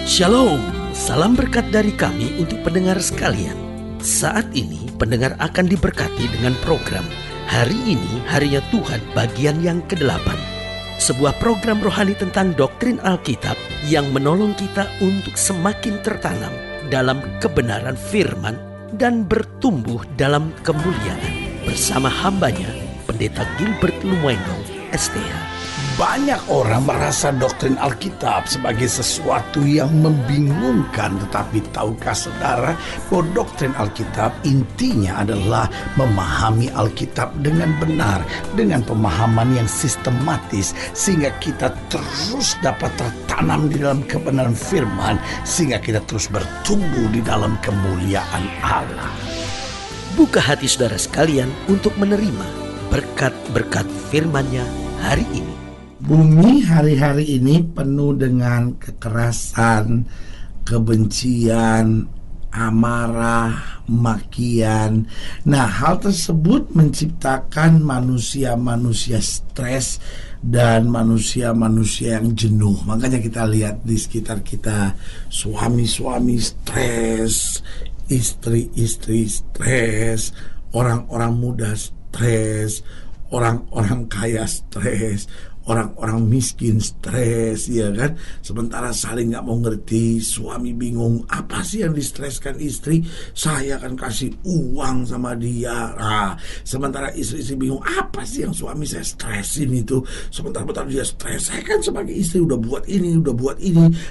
Shalom, salam berkat dari kami untuk pendengar sekalian. Saat ini pendengar akan diberkati dengan program Hari Ini Harinya Tuhan bagian yang ke-8. Sebuah program rohani tentang doktrin Alkitab yang menolong kita untuk semakin tertanam dalam kebenaran firman dan bertumbuh dalam kemuliaan. Bersama hambanya, Pendeta Gilbert Lumendo, STH. Banyak orang merasa doktrin Alkitab sebagai sesuatu yang membingungkan. Tetapi tahukah saudara bahwa doktrin Alkitab intinya adalah memahami Alkitab dengan benar, dengan pemahaman yang sistematis, sehingga kita terus dapat tertanam di dalam kebenaran firman, sehingga kita terus bertumbuh di dalam kemuliaan Allah. Buka hati saudara sekalian untuk menerima berkat-berkat firman-Nya hari ini. Bumi hari-hari ini penuh dengan kekerasan, kebencian, amarah, makian. Nah, hal tersebut menciptakan manusia-manusia stres dan manusia-manusia yang jenuh. Makanya kita lihat di sekitar kita, suami-suami stres, istri-istri stres, orang-orang muda stres, orang-orang kaya stres, orang-orang miskin stres, ya kan? Sementara saling gak mau ngerti. Suami bingung, apa sih yang distreskan istri? Saya kan kasih uang sama dia. Sementara istri bingung, apa sih yang suami saya stresin itu? Sementara dia stres, saya kan sebagai istri udah buat ini,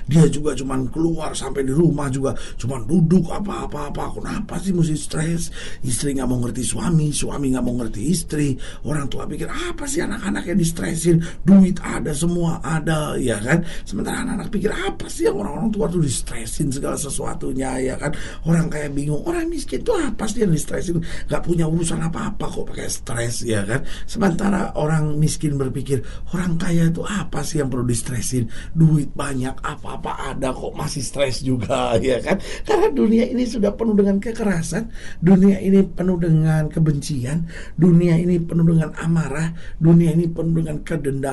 dia juga cuman keluar, sampai di rumah juga cuman duduk apa-apa. Kenapa sih mesti stres? Istri gak mau ngerti suami gak mau ngerti istri. Orang tua pikir, apa sih anak-anak yang distresin? Duit ada, semua ada, ya kan? Sementara anak-anak pikir, apa sih yang orang-orang tua tuh distresin segala sesuatunya, ya kan? Orang kaya bingung, orang miskin tuh apa sih yang distresin? Gak punya urusan apa-apa kok pakai stres, ya kan? Sementara orang miskin berpikir, orang kaya itu apa sih yang perlu distresin? Duit banyak, apa-apa ada kok masih stres juga, ya kan? Karena dunia ini sudah penuh dengan kekerasan, dunia ini penuh dengan kebencian, dunia ini penuh dengan amarah, dunia ini penuh dengan kedendaman.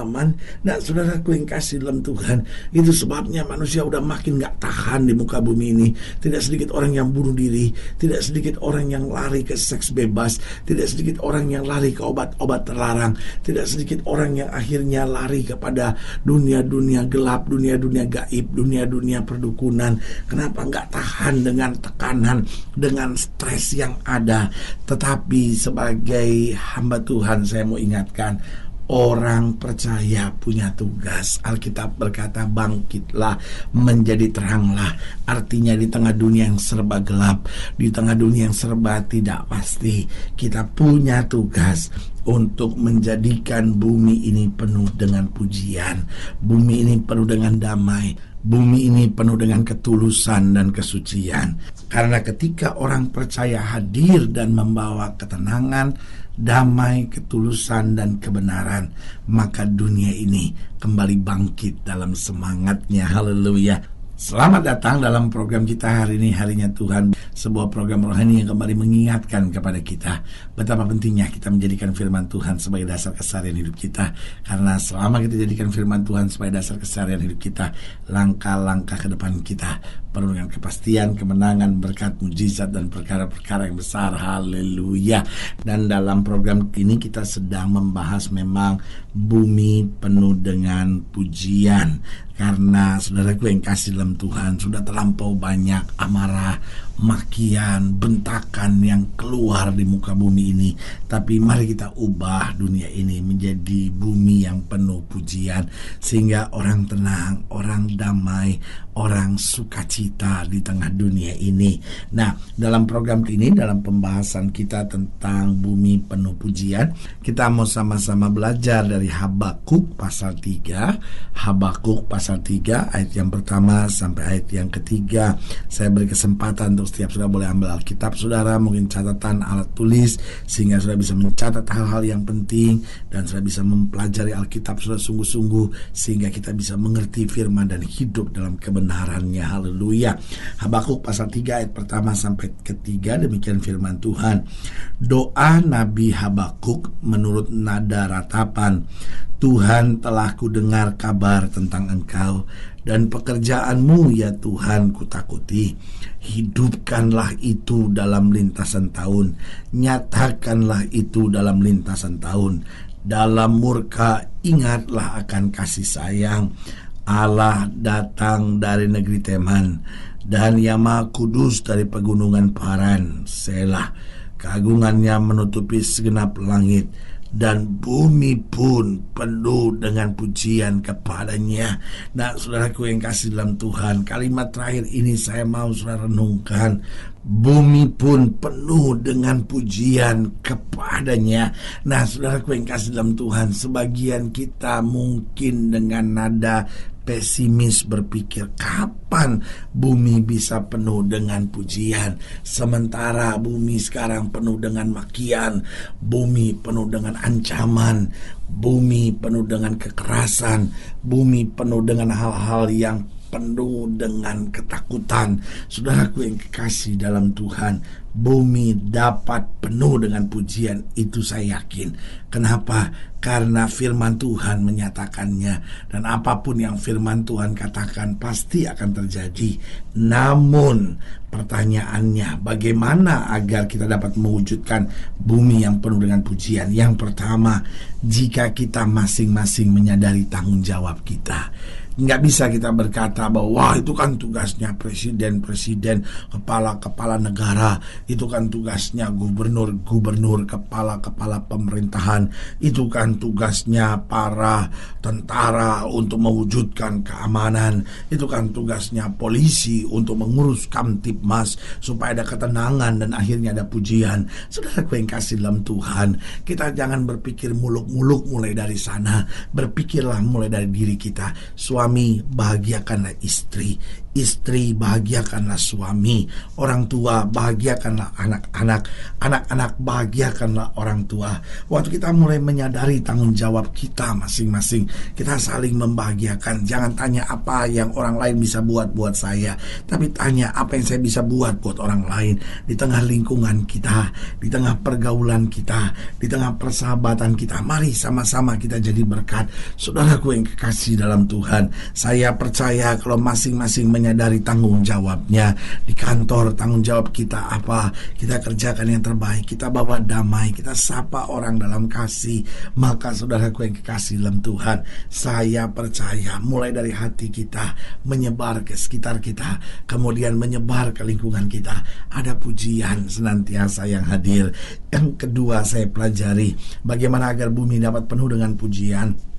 Nah, saudaraku yang kasih dalam Tuhan, itu sebabnya manusia udah makin gak tahan di muka bumi ini. Tidak sedikit orang yang bunuh diri, tidak sedikit orang yang lari ke seks bebas, tidak sedikit orang yang lari ke obat-obat terlarang, tidak sedikit orang yang akhirnya lari kepada dunia-dunia gelap, dunia-dunia gaib, dunia-dunia perdukunan. Kenapa gak tahan dengan tekanan, dengan stres yang ada? Tetapi sebagai hamba Tuhan, saya mau ingatkan, orang percaya punya tugas. Alkitab berkata, bangkitlah, menjadi teranglah. Artinya di tengah dunia yang serba gelap, di tengah dunia yang serba tidak pasti, kita punya tugas untuk menjadikan bumi ini penuh dengan pujian, bumi ini penuh dengan damai, bumi ini penuh dengan ketulusan dan kesucian. Karena ketika orang percaya hadir dan membawa ketenangan, damai, ketulusan, dan kebenaran, maka dunia ini kembali bangkit dalam semangatnya. Haleluya. Selamat datang dalam program kita hari ini, Harinya Tuhan. Sebuah program rohani yang kembali mengingatkan kepada kita betapa pentingnya kita menjadikan firman Tuhan sebagai dasar keseharian hidup kita. Karena selama kita jadikan firman Tuhan sebagai dasar keseharian hidup kita, langkah-langkah ke depan kita penuh dengan kepastian, kemenangan, berkat, mujizat, dan perkara-perkara yang besar. Haleluya. Dan dalam program ini kita sedang membahas memang bumi penuh dengan pujian. Karena saudaraku yang kasih dalam Tuhan, sudah terlampau banyak amarah, makian, bentakan yang keluar di muka bumi ini. Tapi mari kita ubah dunia ini menjadi bumi yang penuh pujian, sehingga orang tenang, orang damai, orang sukacita di tengah dunia ini. Nah, dalam program ini, dalam pembahasan kita tentang bumi penuh pujian, kita mau sama-sama belajar dari Habakuk pasal 3. Habakuk pasal 3 ayat yang pertama sampai ayat yang ketiga. Saya beri kesempatan untuk setiap saudara boleh ambil Alkitab saudara, mungkin catatan, alat tulis, sehingga saudara bisa mencatat hal-hal yang penting, dan saudara bisa mempelajari Alkitab saudara sungguh-sungguh, sehingga kita bisa mengerti firman dan hidup dalam kebenarannya. Haleluya. Habakuk pasal 3 ayat pertama sampai ketiga, demikian firman Tuhan. Doa Nabi Habakuk menurut nada ratapan. Tuhan, telah kudengar kabar tentang Engkau dan pekerjaanmu ya Tuhan kutakuti. Hidupkanlah itu dalam lintasan tahun, nyatakanlah itu dalam lintasan tahun. Dalam murka ingatlah akan kasih sayang. Allah datang dari negeri Teman, dan Yang Maha Kudus dari pegunungan Paran. Selah. Keagungannya menutupi segenap langit, dan bumi pun penuh dengan pujian kepadanya. Nah, saudaraku yang kasih dalam Tuhan, kalimat terakhir ini saya mau saudara renungkan. Bumi pun penuh dengan pujian kepadanya. Nah, saudaraku yang kasih dalam Tuhan, sebagian kita mungkin dengan nada pesimis berpikir, kapan bumi bisa penuh dengan pujian? Sementara bumi sekarang penuh dengan makian, bumi penuh dengan ancaman, bumi penuh dengan kekerasan, bumi penuh dengan hal-hal yang penuh dengan ketakutan. Saudaraku yang kekasih dalam Tuhan, bumi dapat penuh dengan pujian, itu saya yakin. Kenapa? Karena firman Tuhan menyatakannya, dan apapun yang firman Tuhan katakan pasti akan terjadi. Namun pertanyaannya, bagaimana agar kita dapat mewujudkan bumi yang penuh dengan pujian? Yang pertama, jika kita masing-masing menyadari tanggung jawab kita. Nggak bisa kita berkata bahwa wah, itu kan tugasnya presiden, kepala-kepala negara, itu kan tugasnya gubernur, kepala-kepala pemerintahan, itu kan tugasnya para tentara untuk mewujudkan keamanan, itu kan tugasnya polisi untuk mengurus Kamtibmas supaya ada ketenangan dan akhirnya ada pujian. Saudaraku yang kasih dalam Tuhan, kita jangan berpikir muluk-muluk mulai dari sana. Berpikirlah mulai dari diri kita. Suami, bahagiakanlah istri. Istri, bahagiakanlah suami. Orang tua, bahagiakanlah anak-anak. Anak-anak, bahagiakanlah orang tua. Waktu kita mulai menyadari tanggung jawab kita masing-masing, kita saling membahagiakan. Jangan tanya apa yang orang lain bisa buat saya, tapi tanya apa yang saya bisa buat orang lain. Di tengah lingkungan kita, di tengah pergaulan kita, di tengah persahabatan kita, mari sama-sama kita jadi berkat. Saudaraku yang kekasih dalam Tuhan, saya percaya kalau masing-masing menyadari tanggung jawabnya. Di kantor, tanggung jawab kita apa? Kita kerjakan yang terbaik, kita bawa damai, kita sapa orang dalam kasih. Maka saudaraku yang kekasih dalam Tuhan, saya percaya mulai dari hati kita menyebar ke sekitar kita, kemudian menyebar ke lingkungan kita, ada pujian senantiasa yang hadir. Yang kedua, saya pelajari bagaimana agar bumi dapat penuh dengan pujian,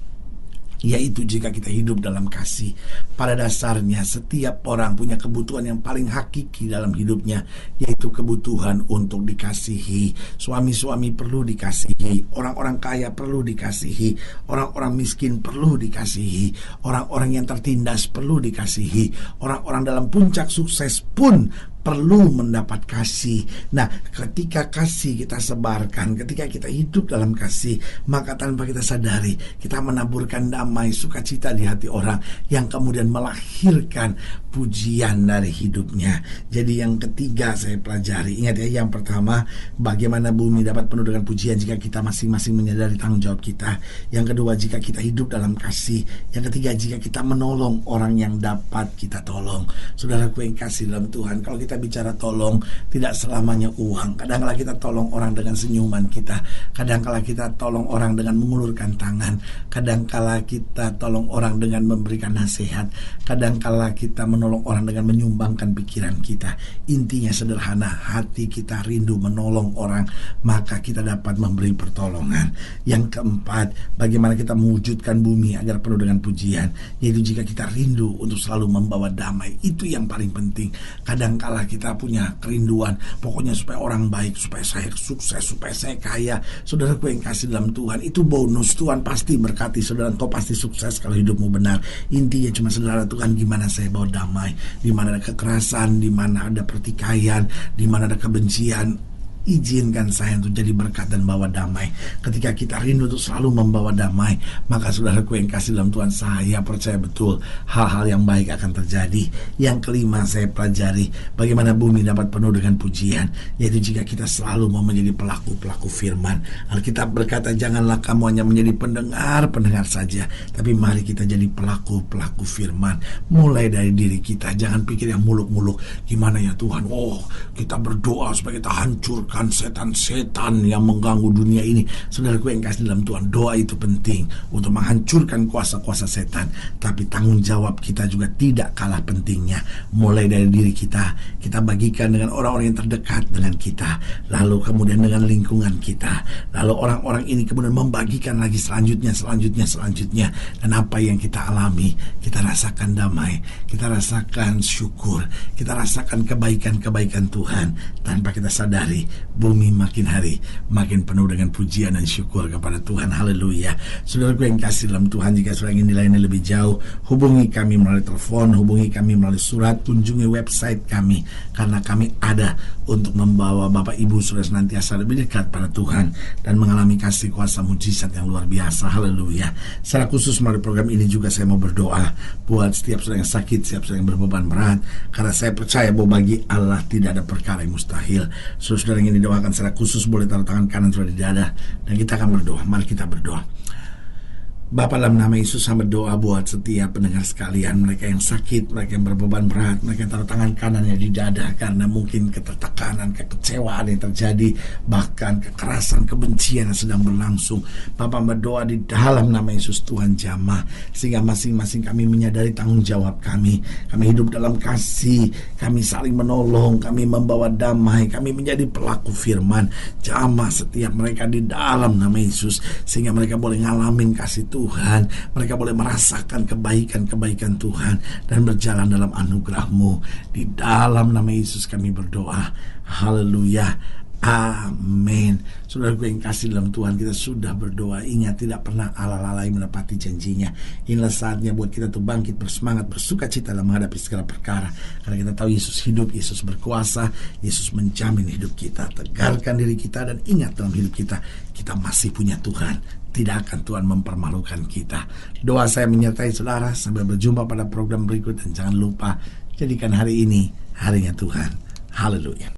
yaitu jika kita hidup dalam kasih. Pada dasarnya setiap orang punya kebutuhan yang paling hakiki dalam hidupnya, yaitu kebutuhan untuk dikasihi. Suami-suami perlu dikasihi, orang-orang kaya perlu dikasihi, orang-orang miskin perlu dikasihi, orang-orang yang tertindas perlu dikasihi, orang-orang dalam puncak sukses pun perlu mendapat kasih. Nah, ketika kasih kita sebarkan, ketika kita hidup dalam kasih, maka tanpa kita sadari, kita menaburkan damai, sukacita di hati orang, yang kemudian melahirkan pujian dari hidupnya. Jadi yang ketiga saya pelajari, ingat ya, yang pertama, bagaimana bumi dapat penuh dengan pujian jika kita masing-masing menyadari tanggung jawab kita. Yang kedua, jika kita hidup dalam kasih. Yang ketiga, jika kita menolong orang yang dapat kita tolong. Saudaraku yang kasih dalam Tuhan, kalau kita bicara tolong, tidak selamanya uang. Kadang-kala kita tolong orang dengan senyuman kita, kadang-kala kita tolong orang dengan mengulurkan tangan, kadang-kala kita tolong orang dengan memberikan nasihat, kadang-kala kita menolong orang dengan menyumbangkan pikiran kita. Intinya sederhana, hati kita rindu menolong orang, maka kita dapat memberi pertolongan. Yang keempat, bagaimana kita mewujudkan bumi agar penuh dengan pujian, yaitu jika kita rindu untuk selalu membawa damai. Itu yang paling penting. Kadang-kala kita punya kerinduan, pokoknya supaya orang baik, supaya saya sukses, supaya saya kaya. Saudaraku yang kasih dalam Tuhan, itu bonus. Tuhan pasti berkati saudara, engkau pasti sukses kalau hidupmu benar. Intinya cuma saudara, Tuhan gimana saya bawa damai, di mana ada kekerasan, di mana ada pertikaian, di mana ada kebencian. izinkan saya untuk jadi berkat dan bawa damai. Ketika kita rindu untuk selalu membawa damai, maka saudaraku yang kasih dalam Tuhan, saya percaya betul hal-hal yang baik akan terjadi. Yang kelima, saya pelajari bagaimana bumi dapat penuh dengan pujian, yaitu jika kita selalu mau menjadi pelaku-pelaku firman. Alkitab berkata, janganlah kamu hanya menjadi pendengar saja, tapi mari kita jadi pelaku-pelaku firman. Mulai dari diri kita, jangan pikir yang muluk-muluk. Gimana ya Tuhan, kita berdoa supaya kita hancurkan setan-setan yang mengganggu dunia ini. Saudaraku yang kasih dalam Tuhan, doa itu penting untuk menghancurkan kuasa-kuasa setan, tapi tanggung jawab kita juga tidak kalah pentingnya. Mulai dari diri kita, kita bagikan dengan orang-orang yang terdekat dengan kita, lalu kemudian dengan lingkungan kita, lalu orang-orang ini kemudian membagikan lagi selanjutnya. Dan apa yang kita alami, kita rasakan damai, kita rasakan syukur, kita rasakan kebaikan-kebaikan Tuhan. Tanpa kita sadari, bumi makin hari makin penuh dengan pujian dan syukur kepada Tuhan. Haleluya. Saudaraku yang kasih dalam Tuhan, jika saudara ingin dilayani lebih jauh, hubungi kami melalui telepon, hubungi kami melalui surat, kunjungi website kami, karena kami ada untuk membawa Bapak Ibu saudara senantiasa lebih dekat pada Tuhan dan mengalami kasih kuasa mujizat yang luar biasa. Haleluya. Secara khusus melalui program ini juga saya mau berdoa buat setiap saudara yang sakit, setiap saudara yang berbeban berat, karena saya percaya bahwa bagi Allah tidak ada perkara yang mustahil. Saudara yang ingin didoakan secara khusus boleh taruh tangan kanan saudara di dada, dan kita akan berdoa. Mari kita berdoa. Bapa, dalam nama Yesus saya berdoa buat setiap pendengar sekalian, mereka yang sakit, mereka yang berbeban berat, mereka yang taruh tangan kanannya di dada karena mungkin ketertekanan, kekecewaan yang terjadi, bahkan kekerasan, kebencian yang sedang berlangsung. Bapa berdoa di dalam nama Yesus, Tuhan jamah, sehingga masing-masing kami menyadari tanggung jawab kami. Kami hidup dalam kasih, kami saling menolong, kami membawa damai, kami menjadi pelaku firman. Jamah setiap mereka di dalam nama Yesus, sehingga mereka boleh ngalamin kasih Tuhan, mereka boleh merasakan kebaikan-kebaikan Tuhan dan berjalan dalam anugerah-Mu. Di dalam nama Yesus kami berdoa. Haleluya. Amin. Saudaraku yang kasih dalam Tuhan, kita sudah berdoa. Ingat, tidak pernah Allah lalai menepati janjinya. Inilah saatnya buat kita tuh bangkit, bersemangat, bersuka cita dalam menghadapi segala perkara, karena kita tahu Yesus hidup, Yesus berkuasa, Yesus menjamin hidup kita. Tegarkan diri kita dan ingat dalam hidup kita, kita masih punya Tuhan. Tidak akan Tuhan mempermalukan kita. Doa saya menyertai saudara. Sampai berjumpa pada program berikut, dan jangan lupa jadikan hari ini harinya Tuhan. Haleluya.